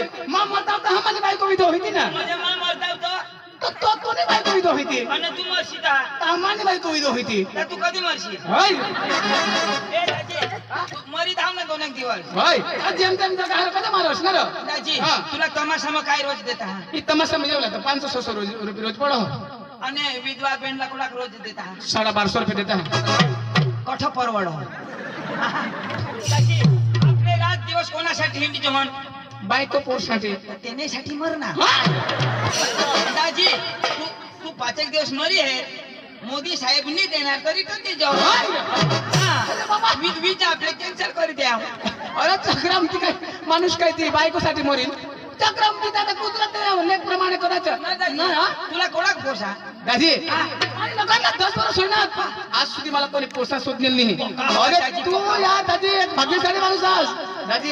होती माँ मरता तो हमारी बायको विधवा होती ना माझ्या मा मरताव तो तूने बायको विधवा होती आणि तू मरशी ता हमारी बायको विधवा होती तर तू कधी मरशी होय ए दाजी तू मरी थांब ना 2 दिवस होय जेम तेम जगा कधी मारस ना रो दाजी हा. तुला तमाशामा काय रोज देता हा ही तमाशा में जेवला तो 500 रुपये रोज पड़ो आणि विधवा बेनला कोणा रोज देता हा 1250 रुपये देता है कठ परवड दाजी आपले रात दिवस कोणासाठी हिंडी जमन बायको पोरसाठी त्यानेसाठी मर ना दाजी तू 5 एक दिवस मरी आहे मोदी साहेब नाही देणार तरी तो ते जाऊ वीज आपले कॅन्सल करी द्या अरे चक्रामती काय माणूस काय ती बायकोसाठी मरीन चक्रामती आता कुदरत लेख प्रमाणे करायचं ना तुला कोणाक पोसा दादी आणि नका ना 10 वर्ष होणार आज सुधी मला कोणी पोसा शोधलेलं नाही अरे तू या दादी एक भाग्यशाली माणूस आहेस दादी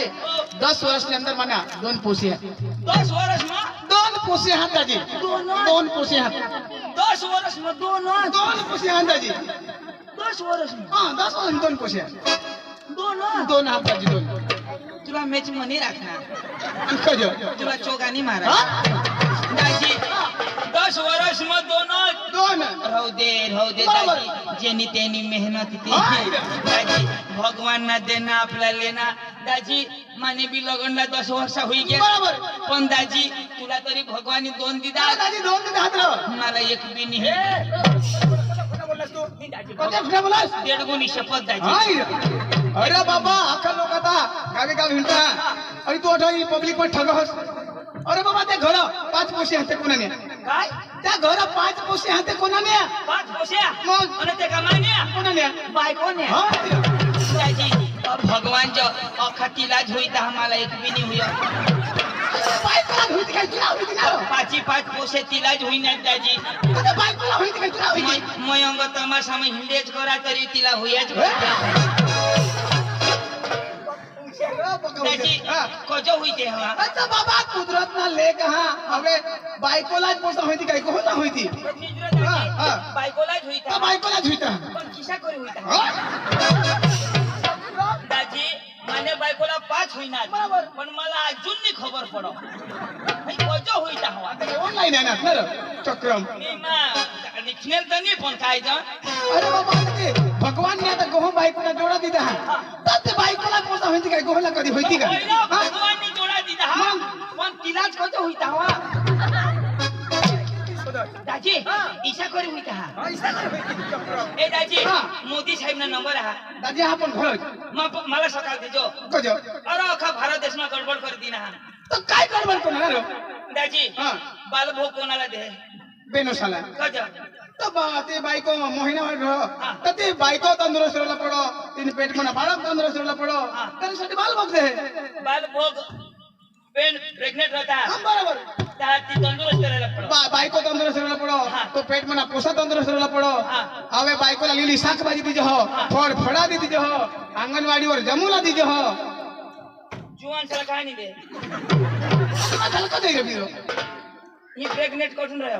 10 वर्ष के अंदर मना 2 पोसे हैं 10 वर्ष में 2 पोसे हैं दादी 2 पोसे हैं 10 वर्ष में 2 पोसे हैं दादी 10 वर्ष में हां 10 वर्ष में 2 पोसे हैं 2 हाथ दादी 2 तुला मॅच मनी राखणार कजो तुला चोगानी मारा दाजी 10 वर्ष में 2 राहू दे दाजी जेनी तेनी मेहनत ती दाजी भगवान ना देना आपला लेना दाजी माने बी लगनला 10 वर्ष होई गे बरोबर पण दाजी तुला तरी भगवानी 2 दिदा दादी 2 दिन हात राव मला एक बी नाही बोललास तू कोणत्या बोलास 1.5 गुणी शपथ दाजी अरे बाबा अख्खा लोक आता गावी गाव हिंडता आणि तू आठवणी पब्लिक पण ठगवस अरे बाबा ते घर 5 पोसे हाते कोणाने काय त्या घर 5 पोसे हाते कोणाने 5 पोस्या मग आणि ते कमाने कोणाने बायकोने दाजी भगवान जो अखती लाज होई त आम्हाला एक बी नाही होय बायकोला होती काय तुला होती ना 5 पोसे तिलाज होई नाही दाजी अरे बायकोला होती काय तुला होती मयंग तमाशा में हिंडेज करा तरी तिला होयच दाजी कोजो हुई ते हवा अच्छा बाबा कुदरत ना लेक हा हवे बायकोला पोसा होती काय कोणा होती बायकोलाच होई त्या बायकोलाच होता पण किसा करी होई दाजी माने बायकोला 5 होईना पण मला अजून नाही खबर पडो भाई कोजो होई ता हवा ऑनलाइन आहे ना खर चक्रम मी मा लिखनेल तर नाही पण काय जा अरे बाबा ते भगवान ने आता गोह बायकोला जोडा दिला हा तर ते बायकोला पोसा होती काय गोहला कधी होती का भगवाननी जोडा दिला हा पण तिलाच कोजो होई ता हवा दाजी ईशा करी होई ता हा ए दाजी मोदी साहेब ना नंबर हा दादी आपण घोळ मला सकाळ देजो कजो अरे अख्खा भारत देश में गडबड कर दी ना तो काय गडबड करणार दाजी बालभोग कोणाला दे बेनोशाला कजो तो ते बायको महिना रहो तर ते बायको तंदुरुस्त राहिला पडो तिने पेट म्हणा बाळक तंदुरुस्त राहिला पडो त्यासाठी बाल बघ दे बालभोग पेन प्रेग्नेंट रहता बरोबर ती तंदुरुस्त राहिला पडो बायको तंदुरुस्त राहिला पडो तो पेट म्हणा पोसा तंदुरुस्त राहिला पडो हवे बायकोला लिली शाकभाजी दीजे हो फळ फळा दीजे हो अंगणवाडीवर जमूला दीजे हो जुवान साला काय नाही दे चल का दे रे बिरो ही प्रेग्नेंट करून रहा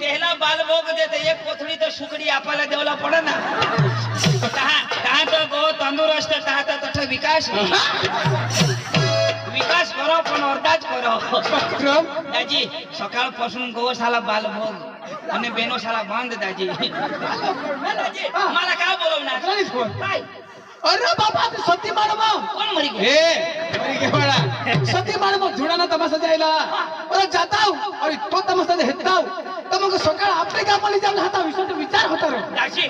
पहला बालभोग देते एक कोथळी तर सुकडी आपल्याला देवला पडे ना कहा तो गो तंदुरुस्त कहा तो तठ विकास करो पण अर्धाच करो दाजी सकाळपासून गोशाला बालभोग आणि बेनोशाला बांध दाजी मला काय बोलवणार काय अरे बाबा सती मानव कोण मरी गए मरी गे बड़ा सती मानव झुडाना तमाशा जायला अरे जाताव अरे तो तमाशा हेताव तर मग सकाळ आपले कामाला जाऊन हाता विचार होता रे दाजी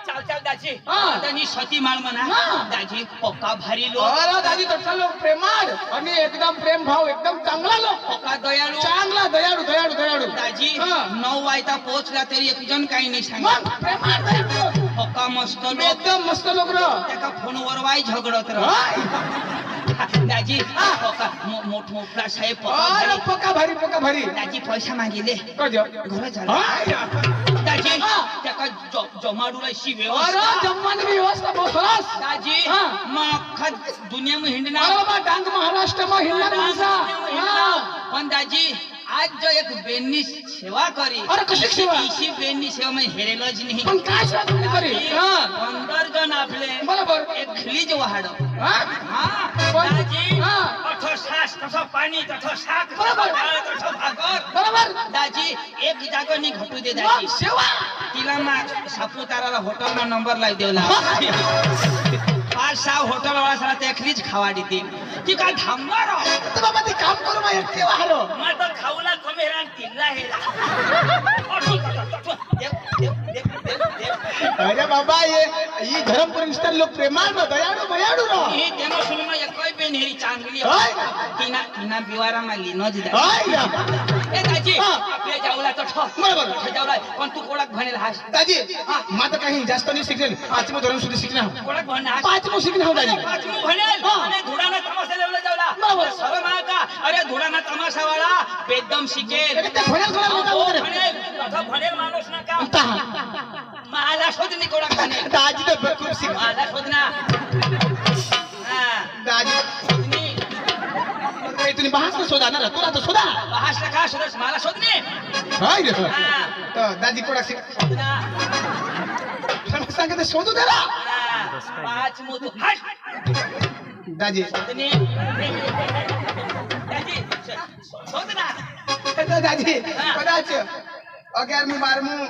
चाल दाजी दाजी सती माळ म्हणा दाजी पक्का भारी लोक अरे दाजी तसा लोक प्रेमाळ आणि एकदम प्रेम भाव एकदम चांगला लोक पक्का दयाळू चांगला दयाळू दाजी 9 वाजता पोहोचला तरी एक जण काही नाही सांग प्रेमाळ पक्का मस्त लोक एकदम मस्त लोक रे त्याका फोनवर वाई झगडत रह दाजी पक्का मोठा साहेब पक्का भारी दाजी पैसा मागिले कजो घर झाला दाजी त्याका जमाडूला शिवे अरे जम्माने व्यवस्था बसलास दाजी मग अख्खा दुनिया में हिंडणार बाबा डांग महाराष्ट्र में हिंडणार माणसा पण दाजी आज जो एक बेननी सेवा करी अरे कशी सेवा इसी बेननी सेवा में हेरेलच नाही पण काय सेवा तुम्ही करी 15 जण आपले बरोबर एक खिलीज वाहाड हा? हा पण- दाजी हा. तसं सास तसं पाणी तसं शाक बरोबर. तसं भाकर बरोबर दाजी एक जागोनी घटू दे मग दाजी शेवा तिला मग सापुताराला होटलमा नंबर लावून देवला 5-6 होटल वाला साला तेखरीच खावा देते ती काय थांबणार तर बाबा ते काम करू मग एकटे वाहरो मग तर खाऊला कमी रान तिला हे अरे बाबा ये ही धर्म परिष्ठान लोक प्रेमाळ दयाळू भयाळू रो ही तेनो सुनमा एकय पे नेरी चांगली होय. तिना तिना बिवारा माली न जिदा हाय ए दाजी हा. आपल्या जाऊला तो ठो बरोबर. जाऊला पण तू कोळक भनेल हास दाजी मात्र काही जास्त नाही शिकले 5 धोरण सुद्धा शिकणे आहो. कोळक भण हास 5 शिकणे आहो दाजी पाचमू भनेल हा. आणि धुडाना तमाशा लेवला जाऊला बरोबर. सरळ का अरे धुडाना तमाशा वाला बेदम शिकेल ते भण्याल सोडा हो, नका हो, वगैरे. भनेल कथा भनेल माणूस ना का आता मला शोधनी कोळक भनेल दाजी तर खूप शिक मला शोधना हा दाजी शोधनी काही तुम्ही बहास शोधा ना तुला तर शोधा भाषा का शोधस मला शोधनी हाय रे हा तर दाजी कोणा शिक शोधना सांगते शोधू दे ना पाच मुतू हट दाजी शोधनी दाजी शोधना दाजी कदाच 11મી 12મું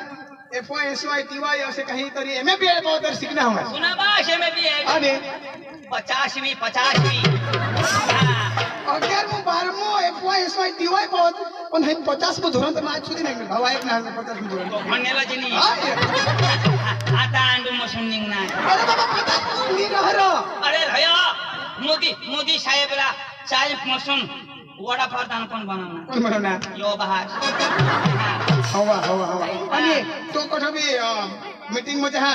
FY TY असे काहीतरी MA तर शिकणे हवं सुना भाषे में भी है आणि 50वीं 50वीं 11મું 12મું FY TY पण हे 50મું ધોરણ तर आज સુધી नाही भावा एक ना 50મું ધોરણ म्हणेला जनी हाय. आता अंडू मसून निघणार अरे बाबा 50મું मी रहरो अरे भैया मोदी साहेबला चाय मसून वडाप्रधान कोण बनवणार कोण म्हणणार यो बहार हवा आणि तो कुठं बी मीटिंग मध्ये हा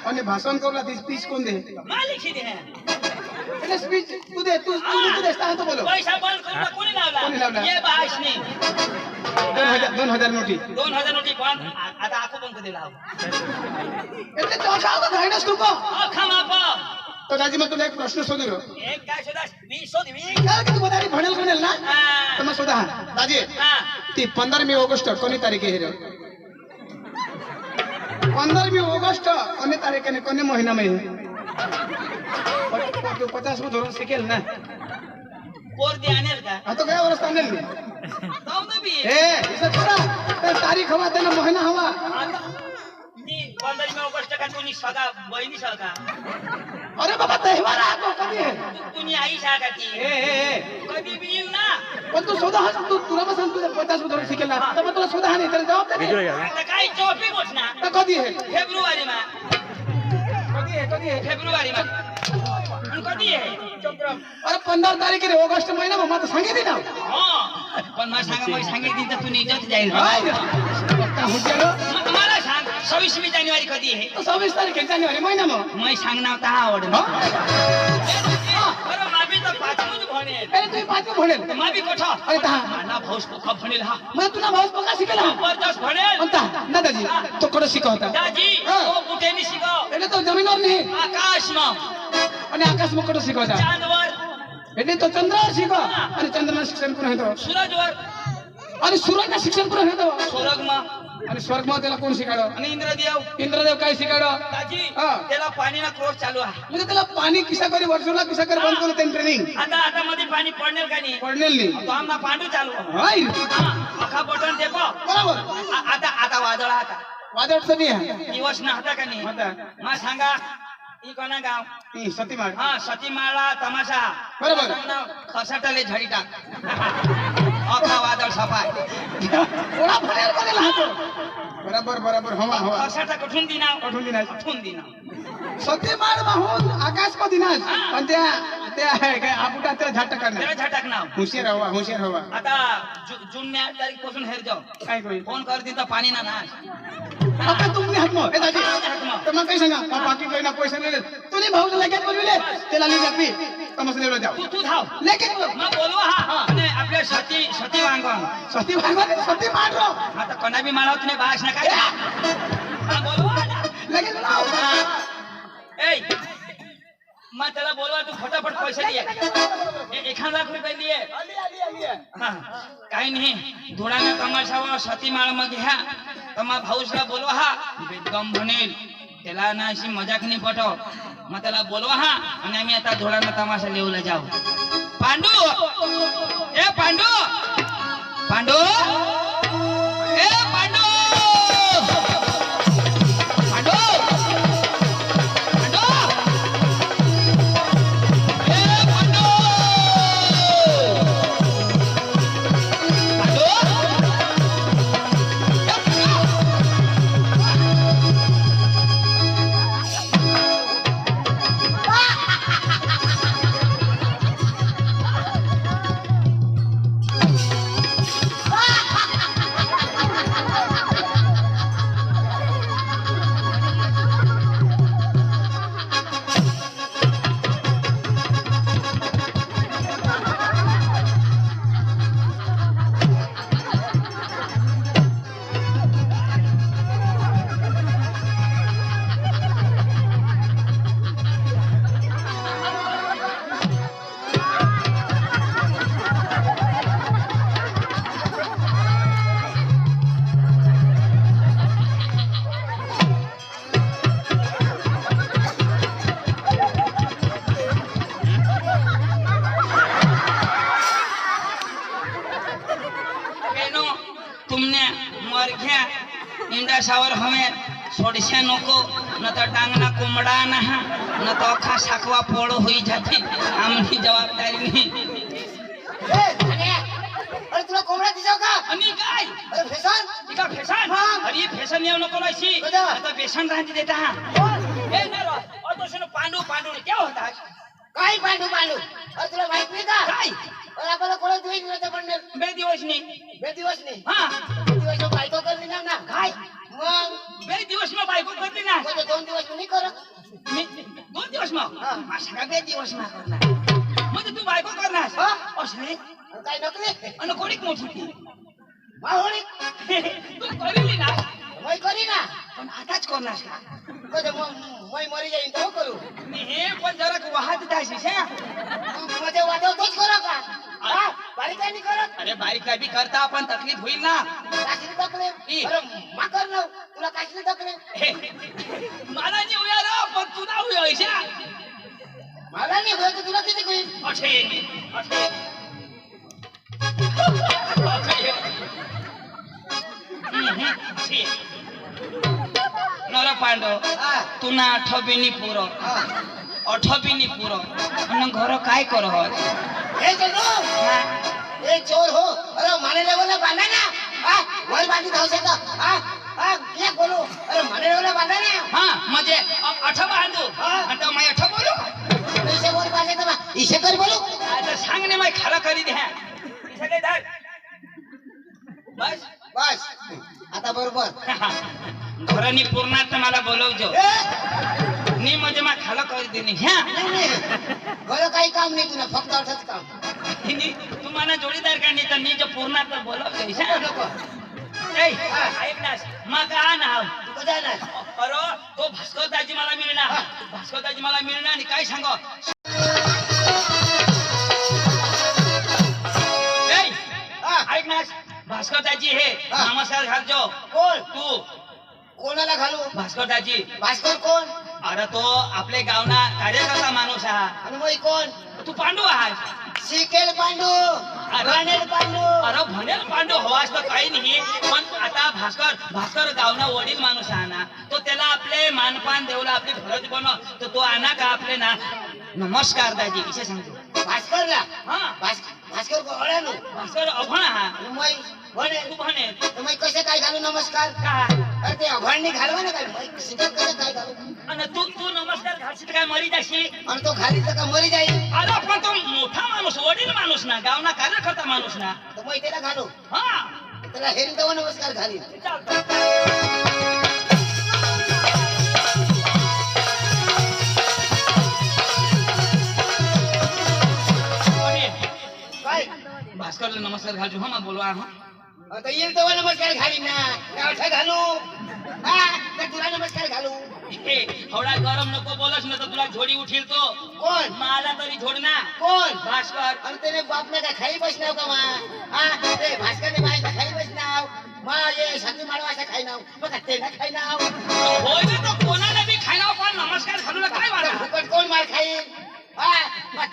आणि भाषण करूला ती स्पीच कोण दे मालिक ही दे એટલે સ્પીચ તું દે તું દે सांग तो बोलो पैसा बंद करून कोणी कोणी लावला लावला? ये भाषणी 2000 नोटी 2000 नोटी बंद आता आखो बंद दिला એટલે તો સાવ ઘાયડસ તું કો अखा माप તો દાજી મેં તને એક પ્રશ્ન શોધ્યો एक काय शोधास 20 काय की तू વધારે ભણેલ ગણેલ ના हा તમે શોધા દાજી हा ती 15મી ઓગસ્ટ કોની તારીખે હેરો 15મી ઓગસ્ટ કોની તારીખે ને કોને મહિનામાં હે 50મું ધોરણ શીખેલ ના पोर दे आणेल का આ તો ગયા વર્ષ आणेल ને जाऊ दे बी ए इसे थोडा ते तारीख हवा त्याला महिना हवा ती 15 ऑगस्ट का कोणी सगा बहिणी सगा अरे बाबा तहेवार आको कधी आहे कोणी आई सगा ती ए कधी बी येईल ना पण तू शोधा हा तू तुला मग सांग तुझ्या 50 धोरण शिकेल ना तर मग तुला शोधा हा नाही त्याला जबाब दे आता काय चोपी गोठ ना तर कधी आहे फेब्रुवारी मा कधी आहे फेब्रुवारी मा आणि कधी आहे अरे 15 तारीख रे ऑगस्ट महिना मग आता सांगितली ना हा पण मला सांगितली तर तू निजत जाईल हाय पक्का हुजेलो मला सांग 26 जानेवारी कधी आहे तो 26 तारीख आहे जानेवारी महिना मग मैं सांगणार का आवड अरे माबी तर पाचमूच भनेल अरे तू 5 म्हणेल माबी कोठा अरे ता ना भाऊस कोठा भनेल हा मग तुला भाऊ पक्का शिकेल हा जबरदस्त भनेल म्हणता ना दाजी तो कडे शिकवता दाजी हा. तो कुठेनी शिकव એટલે તો જમીનોર નહીં आकाशમાં અને આકાશમાં કડો શીખવતા चांदवर એટલે તો ચંદ્ર શીખો અને ચંદ્રના શિક્ષણ પૂરું હતો सूरजवर અને સૂર્યના શિક્ષણ પૂરું હતો स्वर्गमा અને સ્વર્ગમાં त्याला कोण शिकाडो आणि इंद्रदेव इंद्रदेव काय शिकाडो दाजी हा. त्याला पाणीना क्रोध चालू आहे म्हणजे त्याला पाणी किसा करी वर्षोला किसा कर बंद करू त्यांनी ट्रेनिंग आता मध्ये पाणी पडणार का नाही पडलेल नाही तो आमना पांडू चालू आहे. हाय हा, अख्खा बटन ते पहा. बरोबर आता वादळ आता वादळचं नाही आहे दिवस नव्हता का नाही होता मग सांगा ही कोणा गाव ती सतीमाळ हा सतीमाळा तमाशा बरोबर. खसाटले झडी टाक अख्खा वादळ सफाय कोणा फळेल बनेल हा तो बरोबर बरोबर हवा हवा खसाटा कुठून दिना कुठून दिना कुठून दिना सतीमाळ वाहून आकाशમાં दिनास पण त्या त्या काय आपुटा त्याला झाट करणार त्याला झटक नाव हुशार हवा आता जून 8 तारीख पासून हेर जाऊ काय होईल फोन कर दिन तर पाणी ना नाश आता तुम्ही हात मग दादी तर मग काही सांगा बाकी काही ना पैसे नाही तुम्ही भाऊला लगेच बोलविले त्याला लिहिलं जाते तमस लिहिलं जाऊ तू धाव लगेच मग बोलवा हा आणि आपल्या सती वांगण सती भागवत सती मारो आता कोणा बी माळाव तुम्ही बास ना काय हा, बोलवा ना. लगेच लाव ए मग त्याला बोलवा तू फटाफट पैसे दे 1 लाख रुपये दिए हा, काही नाही धुळाना तमाशावर सतीमाळ मध्ये ह्या तर मग भाऊसला बोलवा हा बेदम म्हणेल त्याला ना अशी मजाक नाही पटव मग त्याला बोलवा हा आणि आम्ही आता धोडांना तमाशा लिहूला जाऊ. पांडू ए पांडू पांडू ए पांडू पांडू पांडू ए पांडू पांडू तुमने मरघ्या इंडाशावर हवे सोडशे नको न तर डांगना कोंबडा ना न तो अखा साखवा पोळ होई जाते आमची जबाबदारी नाही. अरे तुला कोंबडा दिसाव का? आणि काय अरे फेसन इका फेसन हाँ. अरे फेसन येऊ नको लाशी कदा? आता बेसन राहते देता ए नरो और तो पांडू पांडू ने क्या होता काय पांडू पांडू? अरे तुला माहित नाही का? काय अरे आपल्याला कोणा दिवस नव्हतं पडणार. बे दिवस नाही बे दिवस नाही. हा बे दिवस बायको करली ना ना. काय मग बे दिवस में बायको करते ना म्हणजे 2 दिवस मी करत. मी 2 दिवस मग हा. माझा बे दिवस ना करणार म्हणजे तू बायको करणार हा. असले आणि काय नकली? आणि कोणीक मोठी ती माहोळी तू करीली ना मैं करी ना. पण आताच करणार का कधी मैं मरी जाईन तो करू. मी हे पण जरा वाहत जायची मध्ये वाटव तोच करू का? हा बारीक काय नाही करत. अरे बारीक काय बी करता पण तकलीफ होईल ना काशीला तकले. ई. अरे माकर नव तुला काशीला तकले. मला नाही होया रा पण तुला होया ऐशा मला नाही होत तुला किती होईल? अठे अठे नर पांडव हा तू ना आठबिनी पुरो हा अठबिनी पुरो आणि घर काय कर हे जणू ए चोर हो. अरे माने बोला बांधा ना. हा वर बांधी धाव शकता. हा हा क्या बोलो? अरे माने बोला बांधा ना. हा म्हणजे अठ बांधू हा. आता मैं अठ बोलू इसे वर बांधे तर इसे कर बोलो. आता सांग ने मैं खाला करी द्या इसे काय दार बस बस आता बरोबर. घरानी पूर्णात मला बोलवजो ए नी म्हणजे मा खाला करी देणे ह्या नाही नाही बरं काही काम नाही तुला फक्त अर्थच काम. नी तुम्हाला जोडीदार का नाही तर नी जो पूर्णात बोलवजो नको नको. ए ऐक ना मग का नाव तू कधी येणार? अरे तो भास्कर दाजी मला मिळणार भास्कर दाजी मला मिळणार आणि काय सांग हा ऐक ना भास्कर दाजी हे हा. नमस्कार घालजो कोण? तू कोणाला घालू? भास्कर दाजी भास्कर कोण? अरे तो आपले गावना कार्यकर्ता माणूस हा आणि मग कोण? तू पांडू आहात शिकेल पांडू राणेल पांडू. अरे भनेल पांडू हवास तर काही नाही पण आता भास्कर गावना वडील माणूस आहे ना तो त्याला आपले मानपान देवला आपली फरज बनव तर तो आणा का आपले ना नमस्कार दाजी विषय सांगतो भास्करला हा भास्कर गोळ्यानो भास्कर अभण हा मुंबई म्हणे तू म्हणे मग कसे काय घालू नमस्कार? का अरे ते अभळणी घालवा ना काय मग शिकत कसं काय घालू? आणि तू नमस्कार घालशील काय मरी जाशी आणि तो खाली तर का मरी जाईल. अरे पण तो मोठा माणूस वडील माणूस ना गावना कार्यकर्ता माणूस ना तर मग त्याला घालू. हा त्याला हेरी तेव्हा नमस्कार घालील. काय भास्करला नमस्कार घालतो हा मग बोलवा हा आता येईल तेव्हा नमस्कार घालीन ना. गावठा घालू. हा तर तुला नमस्कार घालू. थोडा गरम नको बोलस ना तर तुला झोडी उठील तो कोण? मला तरी झोड ना कोण? भास्कर आणि त्याने बापने काय खाली बसनाव का मा? हा ते भास्करने माझ्या खाली बसनाव. मा ये साथी माडवा असा खाईनाव. मग ते ना खाईनाव. होय ना तो कोणाला बी खायला पण नमस्कार घालूला काय वाटत फुकट मार खाईल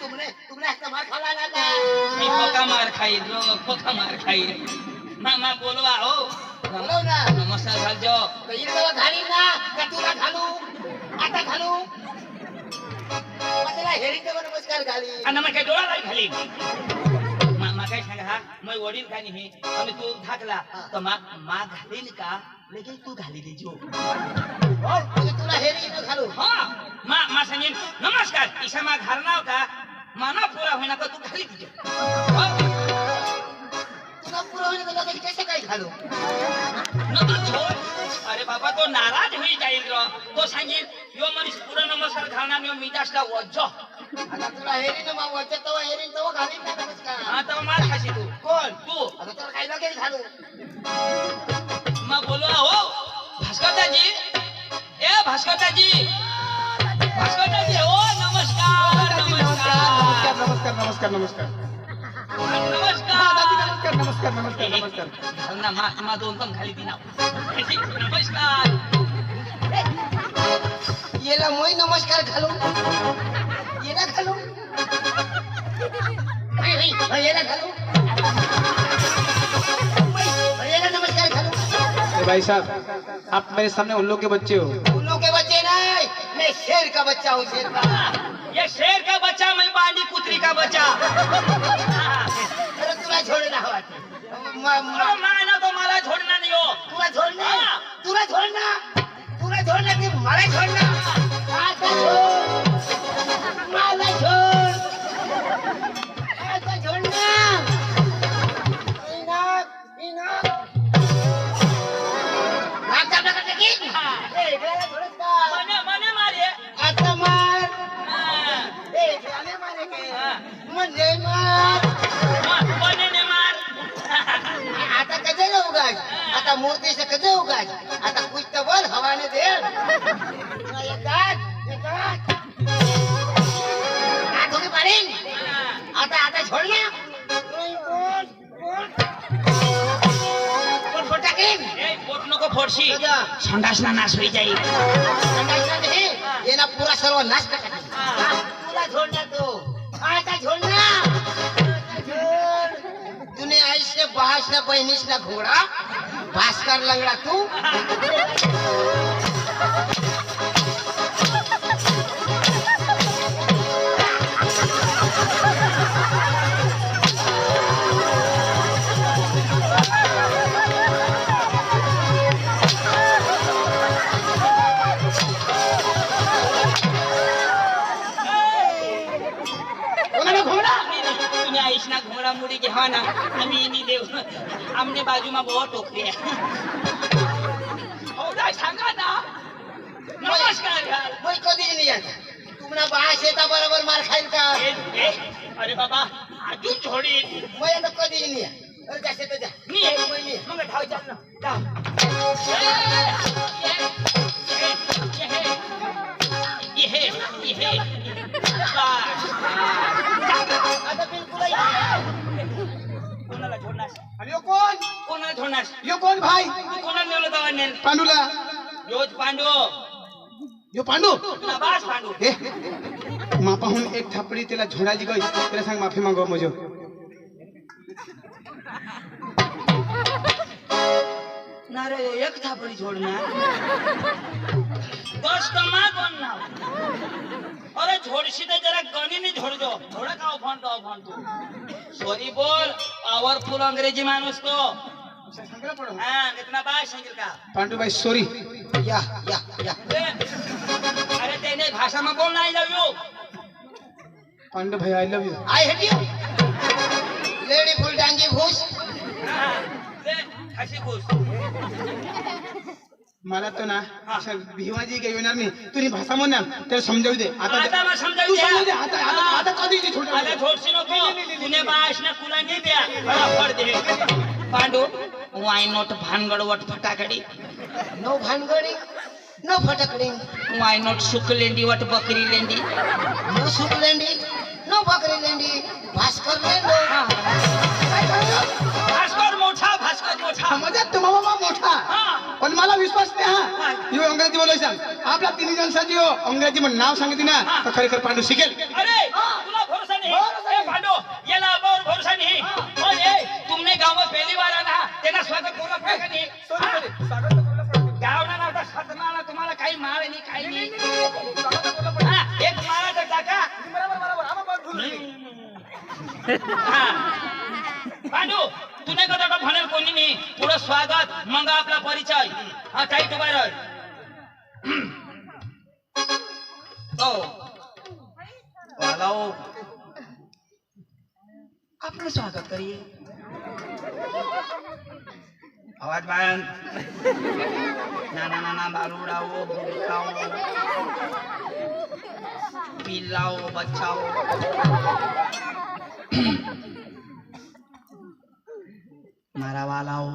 तुमने ऐसा मार खाला ना का मी पोका मार खाईल रो पोका मार खाईल मामा बोलवा हो बोलव ना नमस्कार घालजो पहिली तेव्हा घालीन ना का तुला घालू आता घालू मला हेरी तेव्हा नमस्कार घाली आणि मग काय डोळा नाही घाली मामा काय सांगा हा मग वडील काय नाही आणि तू धाकला तर मा घालील का लेकिन तू घाली देजो हो म्हणजे तुला हेरी न घालू हा मा सांगेन नमस्कार ईशा मा घालणार का माना पुरा होईना का तू घाली देजो तुला पुरा होईल का तरी कसं काय घालू नको छोड अरे बाबा तो नाराज होई जाईल रो तो सांगेल यो मनीस पुरा नमस्कार घालणार यो मिजासला वज्जो आता तुला हेरी न मावं तेव्हा हेरी तेव्हा घालीन ना नमस्कार हा तर मार खाशी तू कोण तू आता तुला काय लागेल घालू मग बोलवा हो भास्करदाजी ए भास्करदाजी भास्करदाजी हो नमस्कार नमस्कार नमस्कार नमस्कार नमस्कार नमस्कार नमस्कार नमस्कार नमस्कार घाल ना मा दोन पण खाली दिना नमस्कार येला मोय नमस्कार घालू येला घालू येला घालू येला नमस्कार घालू भाई साहब आप मेरे सामने उल्लू के बच्चे हो उल्लू के बच्चे नहीं मैं शेर का बच्चा हूँ शेर का ये शेर का बच्चा मैं बांडी कुतरी का बच्चा अरे तुला छोड़ना हवा माना तो मला छोड़ना नहीं हो तुला छोड़ना तुला छोड़ना की मला छोड़ना आता छोड़ मला छोड़ आता छोड़ना इनाक नाक चापला करते की इकडे थोडंच का मने मारे आता मार हा. इकडे मारे के म्हणजे मार मने ने मार आता कधे न उगाच आता मूर्ति से कधे उगाच आता कुछ तो बोल हवा ने दे थोड़ी मारें आता छोड़ना कौन फोटा किन ए पोट नको फोडशी दादा संडासला नाश होई जाईल संडासला नहीं ये ना पूरा सर्व नाश कर पूरा छोड़ना तो आता छोड़ना तूने ऐसे बहास ना बहनीस ना घोड़ा भास्कर लंगड़ा तू तुम्ही आईशना घोडा मुडी घ्यावा ना आम्ही नाही देऊ आमने बाजूमा बहुत टोकरी आहे हो काय सांगा ना नमस्कार घाल मैं कधी नहीं आता तुम्हाला बहास येता बरोबर मार खाईल का अरे बाबा अजून थोडी मैं आता कधी नहीं अरे जासे तो जा मी मैं मग धाव चाल ना धाव ये आता बिलकुल कोणाला छोडणार आणि यो कोण कोणाला छोडणार यो कोण भाई कोणाला नेलं दवा नेल पांडूला योज पांडू यो पांडू नबास पांडू ए मापाहून एक थापडी त्याला झोडायची गई त्याला सांग माफी मागव मजो ना रे एक थापडी छोडणार 10 कमा कोण ना अरे झोडशी तर जरा गणीने झोडजो थोडा का फोन तू सॉरी बोल पावरफुल अंग्रेजी माणूस तो हाँ कितना बात सांगेल का पांडू भाई सॉरी या या या अरे तेने भाषा में बोलना आई लव यू पांडू भाई I love you I hate you lady फुल डांगी घुस हसी खुश मला तो ना अशा भिवाजी काही येणार नाही तुम्ही भाषा म्हण ना त्याला समजावू दे आता मग समजावू तू दे. समजावू दे आता कधी नाही छोटा आता छोडशी नको तुने बाश ना कुला नाही द्या फटाफट दे पांडू वाय नॉट भानगड वट फटाकडी नो भानगडी नो फटकडी वाय नॉट शुकलेंडी वट बकरी लेंडी नो सुकलेंडी नो बकरी लेंडी भास्कर लेंडो भास्कर मोठा मजा तुम्हाला मोठा हा पण मला मला विश्वास नाही हा यो अंग्रेजी बोलाय सांग आपला तिन्ही जणसाची हो अंग्रेजी म्हणून नाव सांगितली ना तर खरेखर पांडू शिकेल अरे तुला भरोसा नहीं ए पांडो येला और भरोसा नहीं और ए तुमने गांव में पहली बार आना तेना स्वागत पूरा पड़ेगा नहीं स्वागत पूरा पड़ेगा गांव ना होता सतना तुम्हाला काही माळ नाही काही नाही स्वागत पूरा पड़ेगा एक माळा तर टाका बरोबर आम्हा पण भूल पांडू तुने कदा का भनेल कोणी नाही पुढे स्वागत मग आपला परिचय हा काही उभा राह ओ वालाओ आपलं स्वागत करिए आवाज बांध ना ना ना ना बाल उड़ाओ खाओ पिलाओ बचाओ मारा वालाओ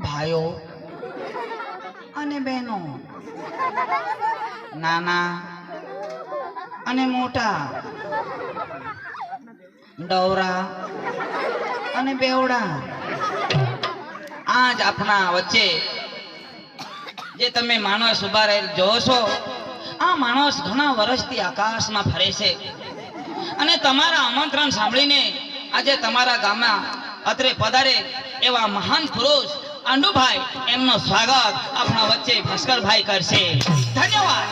भाइयों અને બહેનો નાના અને મોટા ડવરા અને બેવડા આજ આપણા વચ્ચે જે તમે માણસ ઉભા રહેલ જોવો છો આ માણસ ઘણા વર્ષથી આકાશમાં ફરે છે અને તમારા આમંત્રણ સાંભળીને આજે તમારા ગામમાં અત્રે પધારે એવા મહાન પુરુષ આંડુભાઈ એમનો સ્વાગત આપણા વચ્ચે ભાસ્કરભાઈ કરશે ધન્યવાદ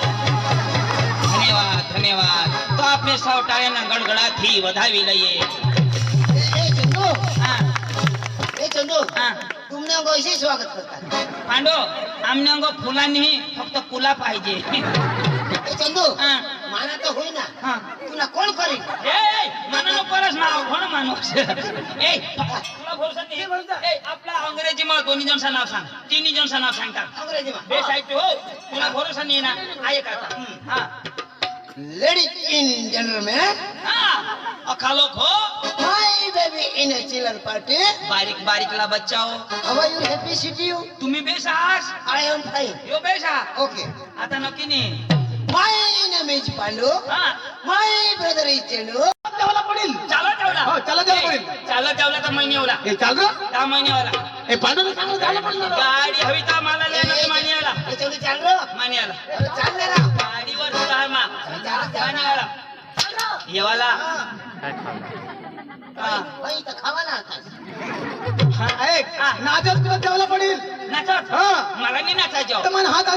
ધન્યવાદ ધન્યવાદ તો આપણે સૌ ટાળીના ગડગડાથી વધાવી લઈએ चंदू હા तुमने हमको ऐसे ही स्वागत करता है पांडो आमने अंगो फुला नहीं फक्त कुला पाहिजे चंदू हा माना तो होई ना हा तुला कोण करी ए माननो परस ना कोण माणूस ए तुला भरोसा नाही ए आपला अंग्रेजीમાં दोन्ही जणचं नाव सांग तिन्ही जणचं नाव सांगता अंग्रेजी में बे साहित्य हो तुला भरोसा नाही ना आहे का आता हा लेडीज इन जेंटलमैन हा अखालो खो my baby in a chiller party बारीक बारीकला बच्चाओ हाउ आर यू हैप्पी सिटी यू तुम्ही बेसास आई एम फाइन यो बेसा ओके आता नक्की नाही माय नेम इज पांडू हा माय ब्रदर इज चंदू देवाला पडेल चालो जेवला हो, चालो जेवला पडेल. चालो जेवला तर महिन्यावला ए चाल रे त्या महिन्यावला ए पांडूला चांगलं जायला पडेल ना गाडी हवी तर मला लेणं महिन्याला चंदू चल रो महिन्याला अरे चल ना रा गाडीवर सुद्धा मा महिन्याला येवाला भाई तो खावा ना आता ऐक नाचत तुला देवाला पडेल नाचत हा मला नाही नाचायचं तर मन हात